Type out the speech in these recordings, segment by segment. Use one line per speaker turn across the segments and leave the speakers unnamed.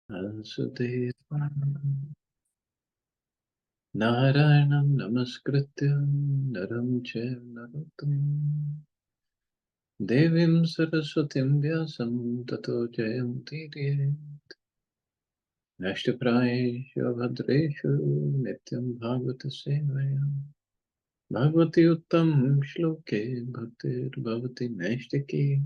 Vasudeva Narayanam Namaskritya Naram Chaiv Narottam Devim Saraswatim Vyasam Tato Jayam Tirye Nashtapraeshu Bhadreshu Nityam Bhagavata Sevaya Bhagavati Uttam Shloke Bhaktir Bhavati Nashtaki.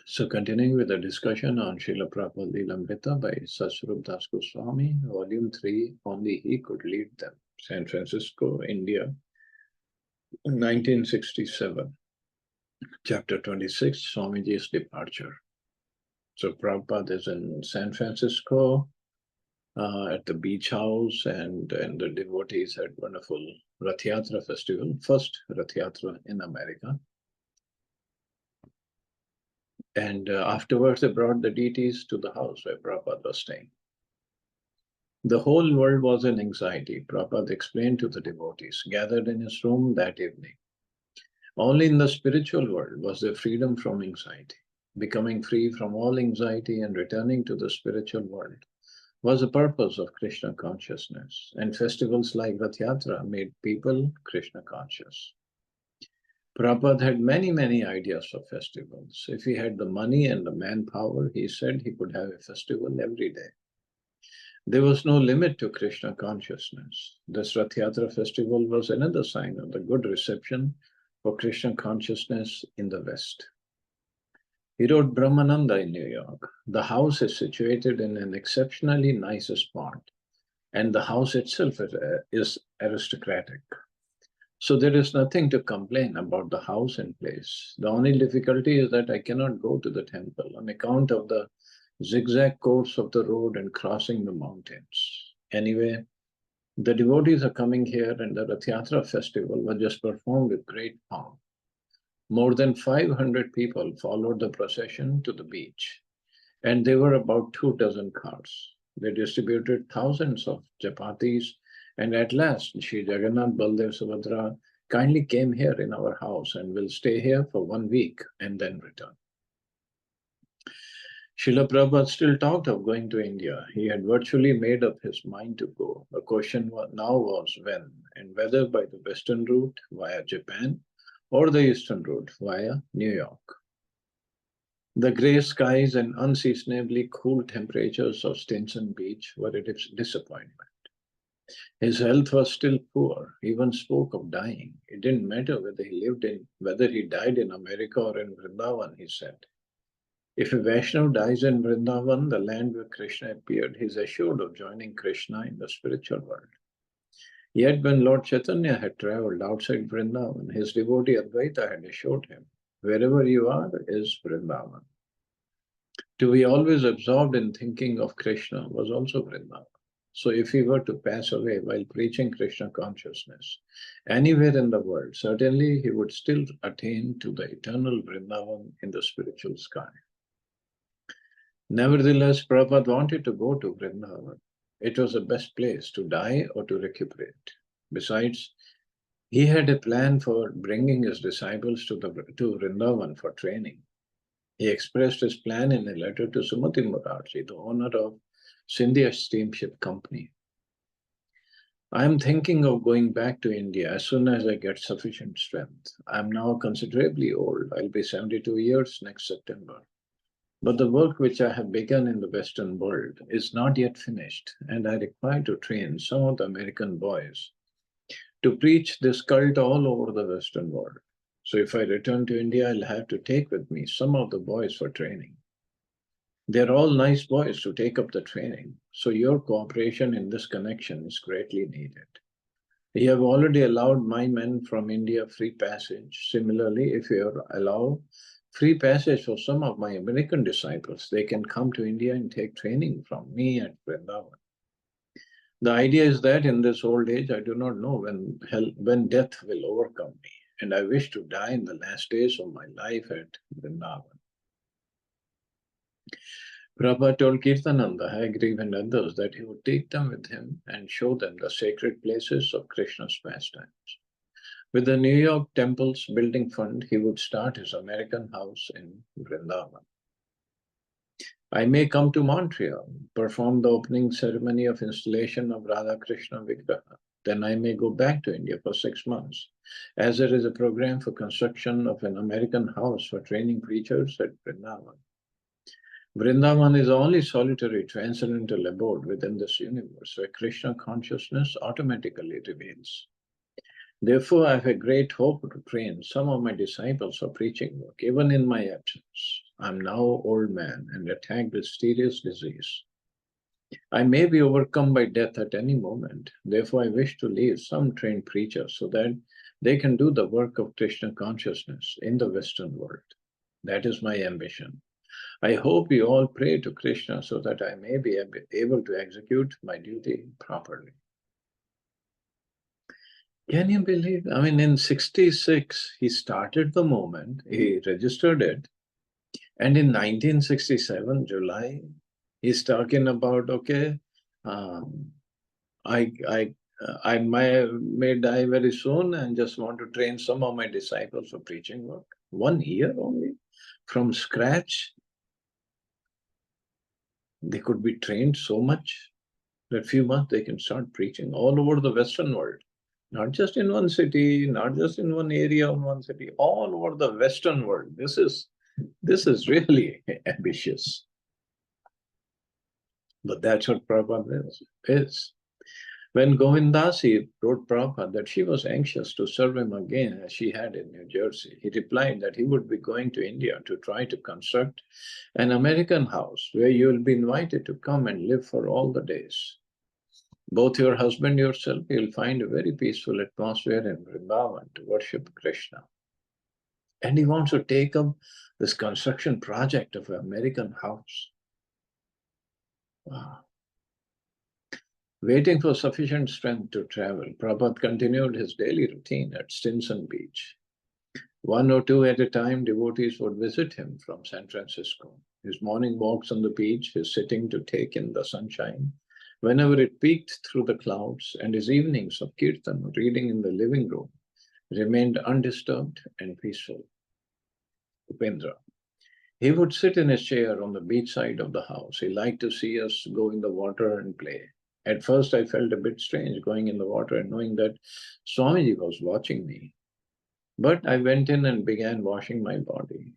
So continuing with the discussion on Srila Prabhupada Lilamrita by Sasrup Das Goswami, Volume 3, Only He Could Lead Them, San Francisco, India, 1967. Chapter 26, Swamiji's Departure. So Prabhupada is in San Francisco at the beach house, and the devotees had wonderful Rath Yatra festival, first Rath Yatra in America. And afterwards, they brought the deities to the house where Prabhupada was staying. The whole world was in anxiety, Prabhupada explained to the devotees gathered in his room that evening. Only in the spiritual world was there freedom from anxiety. Becoming free from all anxiety and returning to the spiritual world was the purpose of Krishna consciousness, and festivals like Rath Yatra made people Krishna conscious. Prabhupada had many ideas for festivals. If he had the money and the manpower, he said he could have a festival every day. There was no limit to Krishna consciousness. This Rath Yatra festival was another sign of the good reception for Krishna consciousness in the West. He wrote Brahmananda in New York. The house is situated in an exceptionally nice spot, and the house itself is aristocratic. So there is nothing to complain about the house and place. The only difficulty is that I cannot go to the temple on account of the zigzag course of the road and crossing the mountains. Anyway, the devotees are coming here, and the Rath Yatra festival was just performed with great pomp. More than 500 people followed the procession to the beach, and there were about 24 cars. They distributed thousands of chapatis, and at last, Shri Jagannath Baldev Subhadra kindly came here in our house and will stay here for 1 week and then return. Srila Prabhupada still talked of going to India. He had virtually made up his mind to go. The question now was when, and whether by the western route via Japan or the eastern route via New York. The grey skies and unseasonably cool temperatures of Stinson Beach were a disappointment. His health was still poor. He even spoke of dying. It didn't matter whether he died in America or in Vrindavan, he said. If a Vaishnav dies in Vrindavan, the land where Krishna appeared, he is assured of joining Krishna in the spiritual world. Yet when Lord Chaitanya had travelled outside Vrindavan, his devotee Advaita had assured him, wherever you are is Vrindavan. To be always absorbed in thinking of Krishna was also Vrindavan. So if he were to pass away while preaching Krishna consciousness anywhere in the world, certainly he would still attain to the eternal Vrindavan in the spiritual sky. Nevertheless, Prabhupada wanted to go to Vrindavan. It was the best place to die or to recuperate. Besides, he had a plan for bringing his disciples to Vrindavan for training. He expressed his plan in a letter to Sumati Mukherjee, the owner of Scindia Steamship Company. I am thinking of going back to India as soon as I get sufficient strength. I am now considerably old. I'll be 72 years next September. But the work which I have begun in the Western world is not yet finished, and I require to train some of the American boys to preach this cult all over the Western world. So if I return to India, I'll have to take with me some of the boys for training. They're all nice boys to take up the training, so your cooperation in this connection is greatly needed. You have already allowed my men from India free passage. Similarly, if you allow free passage for some of my American disciples, they can come to India and take training from me at Vrindavan. The idea is that in this old age, I do not know when death will overcome me, and I wish to die in the last days of my life at Vrindavan. Prabhupada told Kirtananda, Hagriv and others that he would take them with him and show them the sacred places of Krishna's pastimes. With the New York Temple's building fund, he would start his American house in Vrindavan. I may come to Montreal, perform the opening ceremony of installation of Radha Krishna Vigraha. Then I may go back to India for 6 months, as there is a program for construction of an American house for training preachers at Vrindavan. Vrindavan is the only solitary transcendental abode within this universe where Krishna consciousness automatically reveals. Therefore, I have a great hope to train some of my disciples for preaching work, even in my absence. I am now an old man and attacked with serious disease. I may be overcome by death at any moment. Therefore, I wish to leave some trained preachers so that they can do the work of Krishna consciousness in the Western world. That is my ambition. I hope you all pray to Krishna so that I may be able to execute my duty properly. Can you believe? I mean, in 66, he started the movement, he registered it, and in 1967, July, he's talking about, okay, um, I may die very soon and just want to train some of my disciples for preaching work. 1 year only, from scratch. They could be trained so much that few months they can start preaching all over the Western world. Not just in one city, not just in one area of one city, all over the Western world. This is really ambitious. But that's what Prabhupada is. When Govindasi wrote Prabhupada that she was anxious to serve him again as she had in New Jersey, he replied that he would be going to India to try to construct an American house where you will be invited to come and live for all the days. Both your husband, yourself, you'll find a very peaceful atmosphere in Vrindavan to worship Krishna. And he wants to take up this construction project of an American house. Wow. Waiting for sufficient strength to travel, Prabhupada continued his daily routine at Stinson Beach. 1 or 2 at a time, devotees would visit him from San Francisco. His morning walks on the beach, his sitting to take in the sunshine, whenever it peeked through the clouds, and his evenings of kirtan, reading in the living room, remained undisturbed and peaceful. Upendra. He would sit in his chair on the beach side of the house. He liked to see us go in the water and play. At first, I felt a bit strange going in the water and knowing that Swamiji was watching me. But I went in and began washing my body.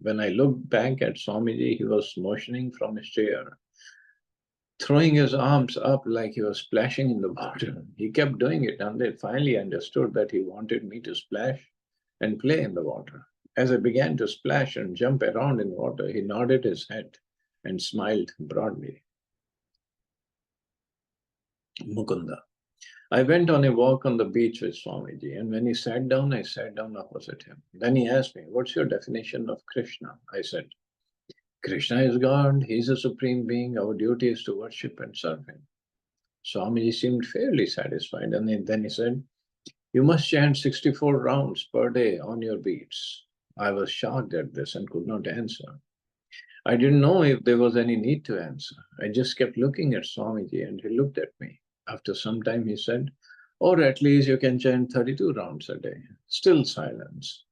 When I looked back at Swamiji, he was motioning from his chair, throwing his arms up like he was splashing in the water. He kept doing it and I finally understood that he wanted me to splash and play in the water. As I began to splash and jump around in water, he nodded his head and smiled broadly. Mukunda. I went on a walk on the beach with Swamiji, and when he sat down, I sat down opposite him. Then he asked me, "What's your definition of Krishna?" I said, "Krishna is God, he's a supreme being, our duty is to worship and serve him." Swamiji seemed fairly satisfied, and then he said, "You must chant 64 rounds per day on your beats." I was shocked at this and could not answer. I didn't know if there was any need to answer. I just kept looking at Swamiji and he looked at me. After some time he said, "Or at least you can chant 32 rounds a day." Still silence.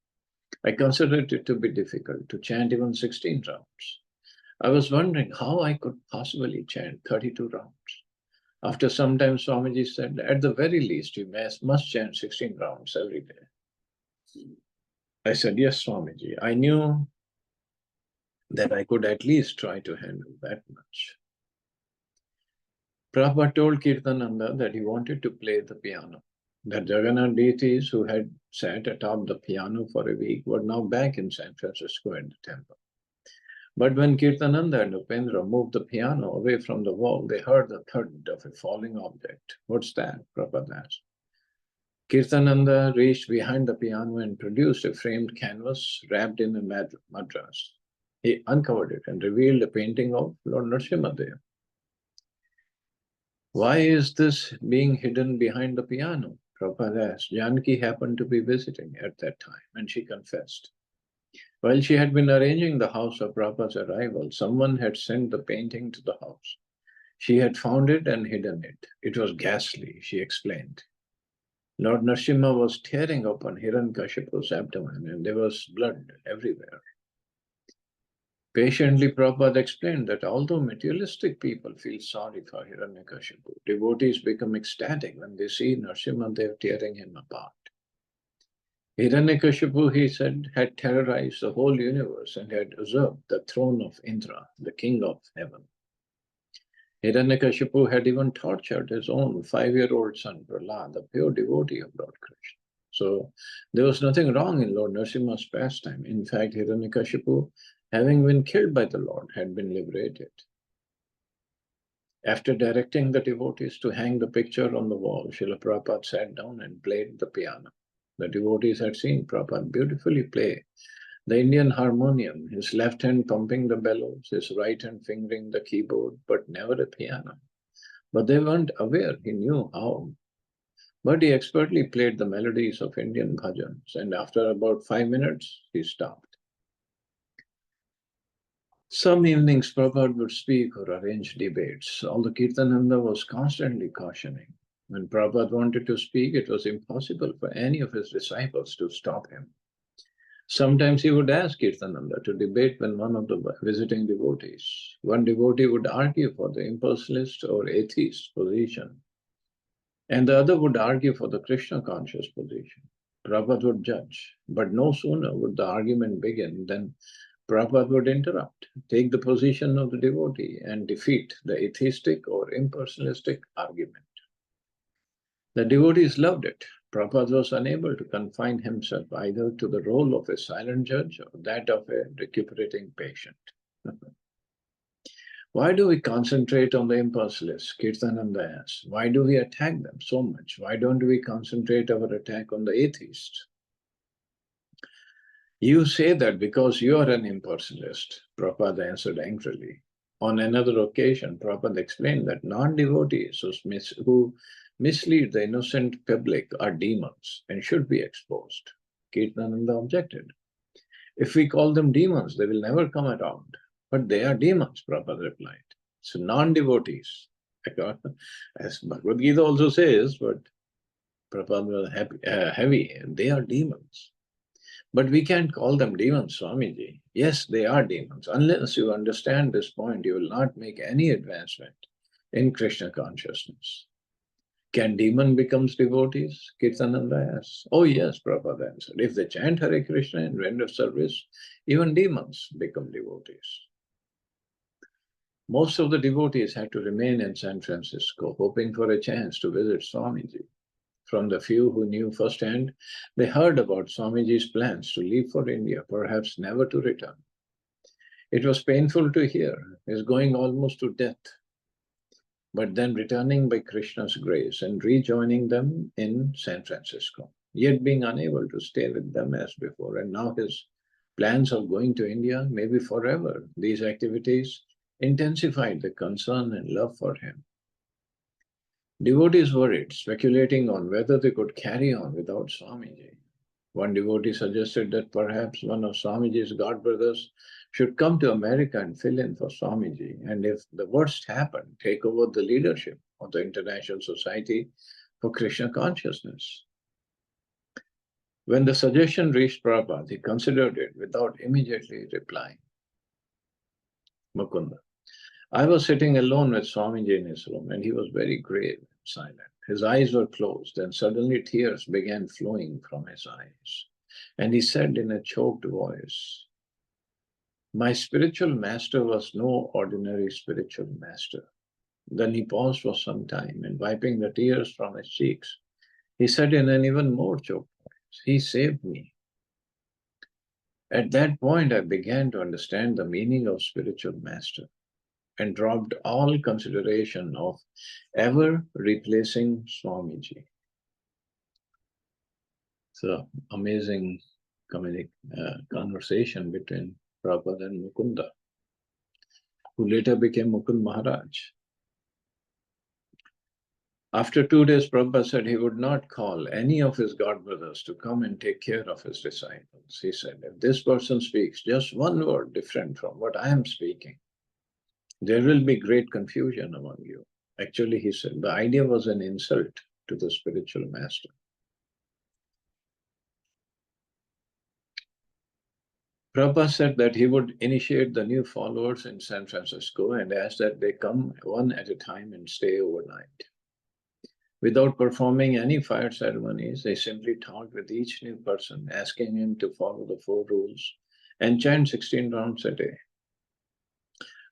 I considered it to be difficult to chant even 16 rounds. I was wondering how I could possibly chant 32 rounds. After some time, Swamiji said, "At the very least, you must chant 16 rounds every day." I said, "Yes, Swamiji." I knew that I could at least try to handle that much. Prabhupada told Kirtananda that he wanted to play the piano. The Jagannath deities who had sat atop the piano for a week were now back in San Francisco at the temple. But when Kirtananda and Upendra moved the piano away from the wall, they heard the thud of a falling object. "What's that?" Prabhupada asked. Kirtananda reached behind the piano and produced a framed canvas wrapped in a madras. He uncovered it and revealed a painting of Lord Nrsimhadev. "Why is this being hidden behind the piano?" Prabhupada asked. Janaki happened to be visiting at that time, and she confessed. While she had been arranging the house for Prabhupada's arrival, someone had sent the painting to the house. She had found it and hidden it. It was ghastly, she explained. Lord Nrsimha was tearing open Hiranyakashipu's abdomen and there was blood everywhere. Patiently, Prabhupada explained that although materialistic people feel sorry for Hiranyakashipu, devotees become ecstatic when they see Nrsimhadev tearing him apart. Hiranyakashipu, he said, had terrorized the whole universe and had usurped the throne of Indra, the king of heaven. Hiranyakashipu had even tortured his own 5-year-old son Prahlad, a pure devotee of Lord Krishna. So there was nothing wrong in Lord Nrsimha's pastime. In fact, Hiranyakashipu, having been killed by the Lord, had been liberated. After directing the devotees to hang the picture on the wall, Srila Prabhupada sat down and played the piano. The devotees had seen Prabhupada beautifully play the Indian harmonium, his left hand pumping the bellows, his right hand fingering the keyboard, but never a piano. But they weren't aware he knew how. But he expertly played the melodies of Indian bhajans, and after about 5 minutes, he stopped. Some evenings, Prabhupada would speak or arrange debates, although Kirtananda was constantly cautioning. When Prabhupada wanted to speak, it was impossible for any of his disciples to stop him. Sometimes he would ask Kirtananda to debate with one of the visiting devotees. One devotee would argue for the impersonalist or atheist position, and the other would argue for the Krishna conscious position. Prabhupada would judge, but no sooner would the argument begin than Prabhupada would interrupt, take the position of the devotee, and defeat the atheistic or impersonalistic argument. The devotees loved it. Prabhupada was unable to confine himself either to the role of a silent judge or that of a recuperating patient. Why do we concentrate on the impersonalists? Kirtananda asks. Why do we attack them so much? Why don't we concentrate our attack on the atheists? You say that because you are an impersonalist, Prabhupada answered angrily. On another occasion, Prabhupada explained that non-devotees who mislead the innocent public are demons and should be exposed. Kirtananda objected. If we call them demons, they will never come around. But they are demons, Prabhupada replied. So non-devotees, as Bhagavad Gita also says, but Prabhupada was heavy, they are demons. But we can't call them demons, Swamiji. Yes, they are demons. Unless you understand this point, you will not make any advancement in Krishna consciousness. Can demon become devotees? Kirtananda asks. Oh yes, Prabhupada answered. If they chant Hare Krishna and render service, even demons become devotees. Most of the devotees had to remain in San Francisco, hoping for a chance to visit Swamiji. From the few who knew firsthand, they heard about Swamiji's plans to leave for India, perhaps never to return. It was painful to hear, his going almost to death, but then returning by Krishna's grace and rejoining them in San Francisco, yet being unable to stay with them as before. And now his plans of going to India, maybe forever. These activities intensified the concern and love for him. Devotees worried, speculating on whether they could carry on without Swamiji. One devotee suggested that perhaps one of Swamiji's godbrothers should come to America and fill in for Swamiji, and if the worst happened, take over the leadership of the International Society for Krishna Consciousness. When the suggestion reached Prabhupada, he considered it without immediately replying. Mukunda. I was sitting alone with Swamiji in his room, and he was very grave and silent. His eyes were closed, and suddenly tears began flowing from his eyes. And he said in a choked voice, "My spiritual master was no ordinary spiritual master." Then he paused for some time, and wiping the tears from his cheeks, he said in an even more choked voice, "He saved me." At that point, I began to understand the meaning of spiritual master, and dropped all consideration of ever replacing Swamiji. So amazing conversation between Prabhupada and Mukunda, who later became Mukund Maharaj. After 2 days, Prabhupada said he would not call any of his godbrothers to come and take care of his disciples. He said, if this person speaks just one word different from what I am speaking, there will be great confusion among you. Actually, he said, the idea was an insult to the spiritual master. Prabhupada said that he would initiate the new followers in San Francisco and ask that they come one at a time and stay overnight. Without performing any fire ceremonies, they simply talked with each new person, asking him to follow the 4 rules and chant 16 rounds a day.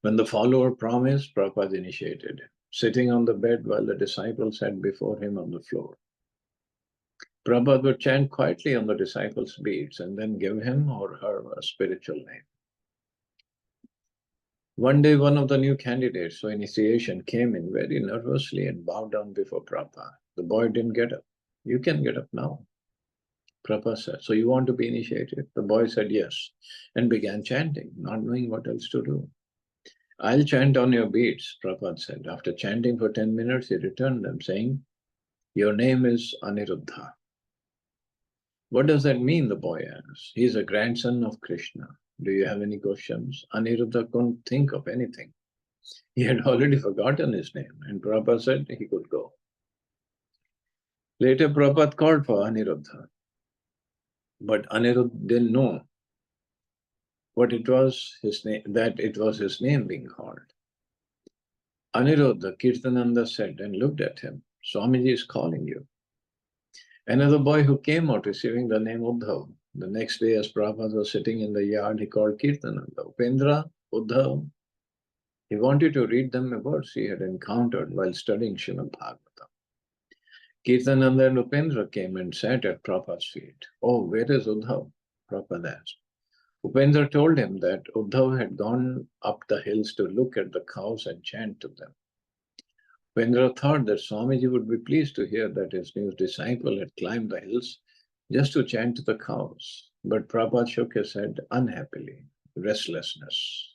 When the follower promised, Prabhupada initiated, sitting on the bed while the disciples sat before him on the floor. Prabhupada would chant quietly on the disciples' beads and then give him or her a spiritual name. One day, one of the new candidates for initiation came in very nervously and bowed down before Prabhupada. The boy didn't get up. You can get up now, Prabhupada said. So you want to be initiated? The boy said yes and began chanting, not knowing what else to do. I'll chant on your beads, Prabhupada said. After chanting for 10 minutes, he returned them, saying, your name is Aniruddha. What does that mean? The boy asked. He's a grandson of Krishna. Do you have any questions? Aniruddha couldn't think of anything. He had already forgotten his name, and Prabhupada said he could go. Later, Prabhupada called for Aniruddha, but Aniruddha didn't know what it was his name, that it was his name being called. Aniruddha, Kirtananda said and looked at him. Swamiji is calling you. Another boy who came out receiving the name Uddhav. The next day, as Prabhupada was sitting in the yard, he called Kirtananda, Upendra, Uddhav. He wanted to read them a verse he had encountered while studying Srimad Bhagavatam. Kirtananda and Upendra came and sat at Prabhupada's feet. Oh, where is Uddhav? Prabhupada asked. Upendra told him that Uddhav had gone up the hills to look at the cows and chant to them. Upendra thought that Swamiji would be pleased to hear that his new disciple had climbed the hills just to chant to the cows. But Prabhupada shook his head unhappily, restlessness.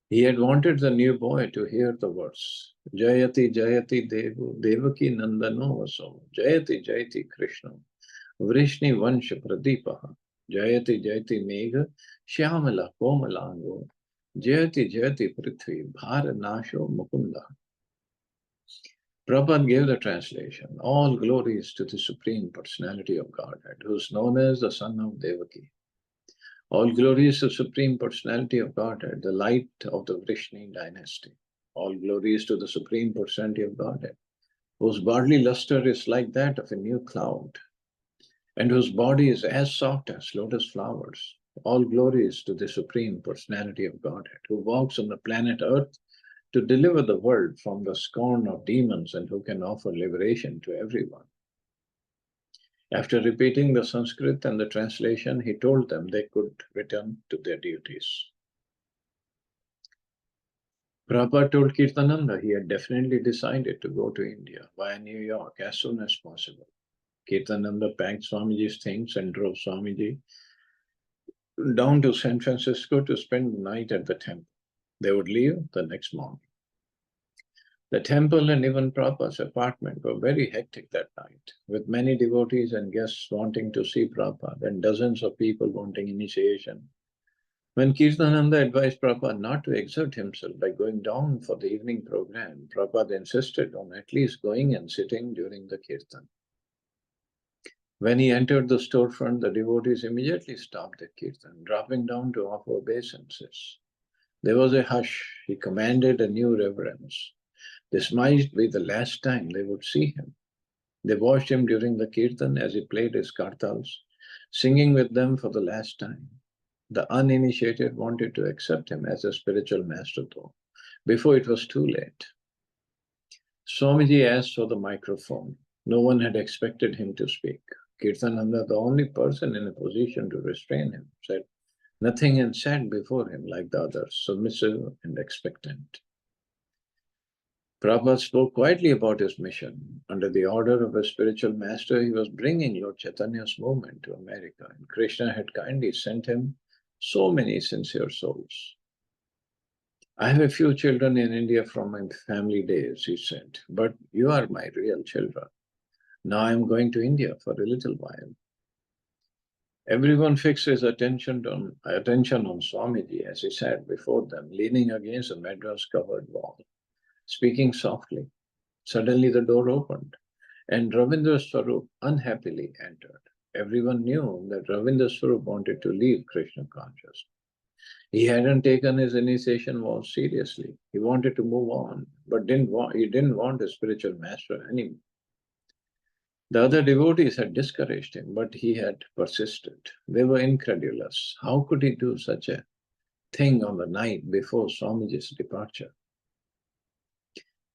He had wanted the new boy to hear the verse, Jayati Jayati Devu, Devaki Nandano Vaso, Jayati Jayati Krishna, Vrishni Vansha Pradipaha, Jayati Jayati Megha, Shyamala Komalango, Jayati Jayati Prithvi, Bhara Nasho Mukunda. Prabhupada gave the translation, all glories to the Supreme Personality of Godhead, who is known as the son of Devaki. All glories to the Supreme Personality of Godhead, the light of the Vrishni dynasty. All glories to the Supreme Personality of Godhead, whose bodily luster is like that of a new cloud, and whose body is as soft as lotus flowers. All glories to the Supreme Personality of Godhead, who walks on the planet Earth to deliver the world from the scorn of demons and who can offer liberation to everyone. After repeating the Sanskrit and the translation, he told them they could return to their duties. Prabhupada told Kirtananda he had definitely decided to go to India via New York as soon as possible. Kirtananda packed Swamiji's things and drove Swamiji down to San Francisco to spend the night at the temple. They would leave the next morning. The temple and even Prabhupada's apartment were very hectic that night, with many devotees and guests wanting to see Prabhupada and dozens of people wanting initiation. When Kirtananda advised Prabhupada not to exert himself by going down for the evening program, Prabhupada insisted on at least going and sitting during the kirtan. When he entered the storefront, the devotees immediately stopped the kirtan, dropping down to offer obeisances. There was a hush. He commanded a new reverence. This might be the last time they would see him. They watched him during the kirtan as he played his kartals, singing with them for the last time. The uninitiated wanted to accept him as a spiritual master though, before it was too late. Swamiji asked for the microphone. No one had expected him to speak. Kirtananda, the only person in a position to restrain him, said nothing and sat before him like the others, submissive and expectant. Prabhupada spoke quietly about his mission. Under the order of a spiritual master, he was bringing Lord Chaitanya's movement to America, and Krishna had kindly sent him so many sincere souls. I have a few children in India from my family days, he said, but you are my real children. Now I am going to India for a little while. Everyone fixed his attention on Swamiji as he sat before them, leaning against a Madras-covered wall, speaking softly. Suddenly the door opened, and Ravindra Swarup unhappily entered. Everyone knew that Ravindra Swarup wanted to leave Krishna consciousness. He hadn't taken his initiation vow seriously. He wanted to move on, but he didn't want a spiritual master anymore. The other devotees had discouraged him, but he had persisted. They were incredulous. How could he do such a thing on the night before Swamiji's departure?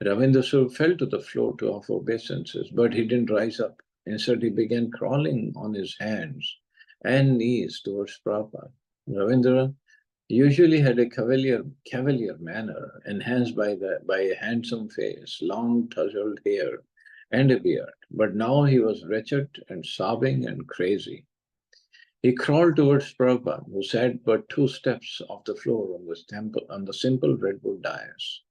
Ravindra Swarup fell to the floor to offer obeisances, but he didn't rise up. Instead, he began crawling on his hands and knees towards Prabhupada. Ravindra usually had a cavalier manner, enhanced by a handsome face, long tousled hair, and a beard. But now he was wretched and sobbing and crazy. He crawled towards Prabhupada, who sat but 2 steps off the floor on the simple redwood dais.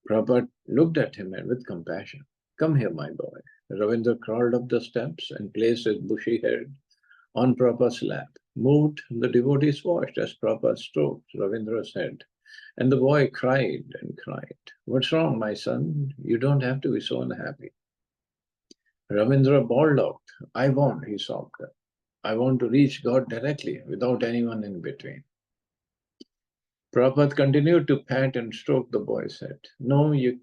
Prabhupada looked at him and with compassion. "Come here, my boy." Ravindra crawled up the steps and placed his bushy head on Prabhupada's lap. Moved, the devotees watched as Prabhupada stroked Ravindra's head, and the boy cried and cried. "What's wrong, my son? You don't have to be so unhappy." Ravindra bawled out, he sobbed. "I want to reach God directly, without anyone in between." Prabhupada continued to pat and stroke the boy's head. "No, you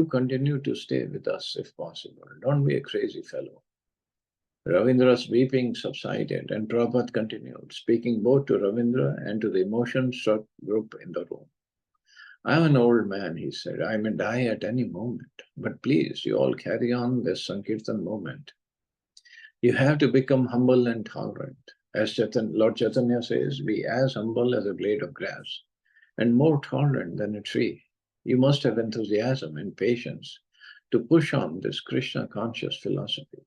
continue to stay with us if possible. Don't be a crazy fellow." Ravindra's weeping subsided, and Prabhupada continued, speaking both to Ravindra and to the emotion-struck group in the room. "I'm an old man," he said. "I may die at any moment. But please, you all carry on this Sankirtan movement. You have to become humble and tolerant. As Lord Chaitanya says, be as humble as a blade of grass and more tolerant than a tree. You must have enthusiasm and patience to push on this Krishna-conscious philosophy."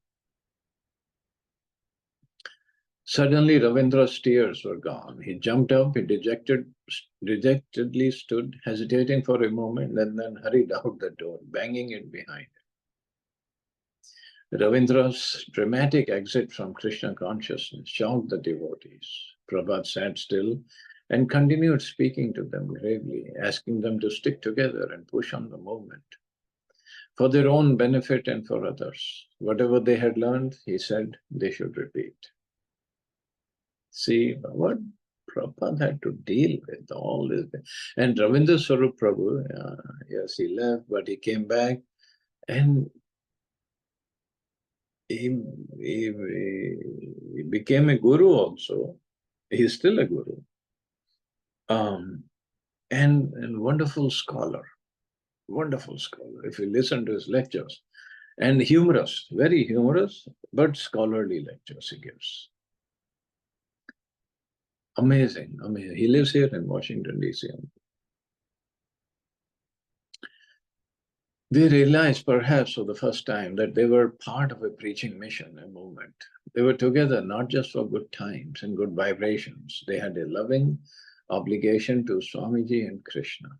Suddenly, Ravindra's tears were gone. He jumped up, he dejectedly stood, hesitating for a moment, and then hurried out the door, banging it behind him. Ravindra's dramatic exit from Krishna consciousness shocked the devotees. Prabhupada sat still and continued speaking to them gravely, asking them to stick together and push on the movement for their own benefit and for others. Whatever they had learned, he said, they should repeat. See what Prabhupada had to deal with all this. And Ravindra Swarup Prabhu, yes, he left, but he came back and he became a guru also. He's still a guru. And wonderful scholar, if you listen to his lectures. And humorous, very humorous, but scholarly lectures he gives. Amazing, amazing. He lives here in Washington, D.C. They realized, perhaps for the first time, that they were part of a preaching mission, a movement. They were together not just for good times and good vibrations. They had a loving obligation to Swamiji and Krishna.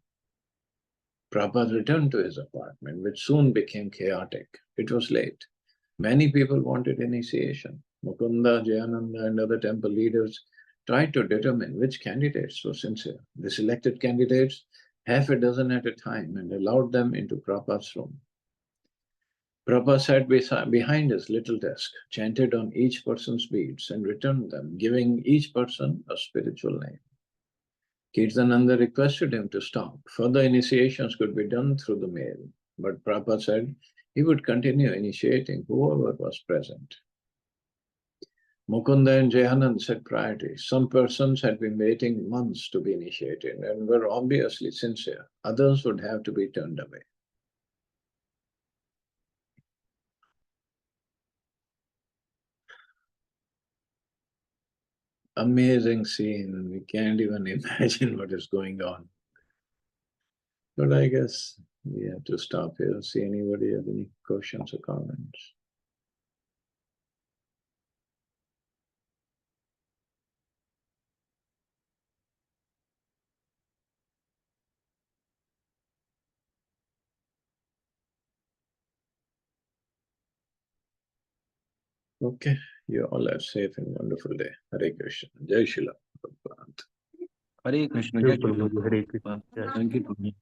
Prabhupada returned to his apartment, which soon became chaotic. It was late. Many people wanted initiation. Mukunda, Jayananda, and other temple leaders tried to determine which candidates were sincere. They selected candidates, half a dozen at a time, and allowed them into Prabhupada's room. Prabhupada sat behind his little desk, chanted on each person's beads, and returned them, giving each person a spiritual name. Kirtananda requested him to stop. Further initiations could be done through the mail, but Prabhupada said he would continue initiating whoever was present. Mukunda and Jayanand set priorities. Some persons had been waiting months to be initiated and were obviously sincere. Others would have to be turned away. Amazing scene. We can't even imagine what is going on. But I guess we have to stop here. See anybody have any questions or comments? Okay, you all have safe and wonderful day. Hare Krishna. Jai Srila Prabhupada.
Hare Krishna.
Hare Krishna.
Thank you.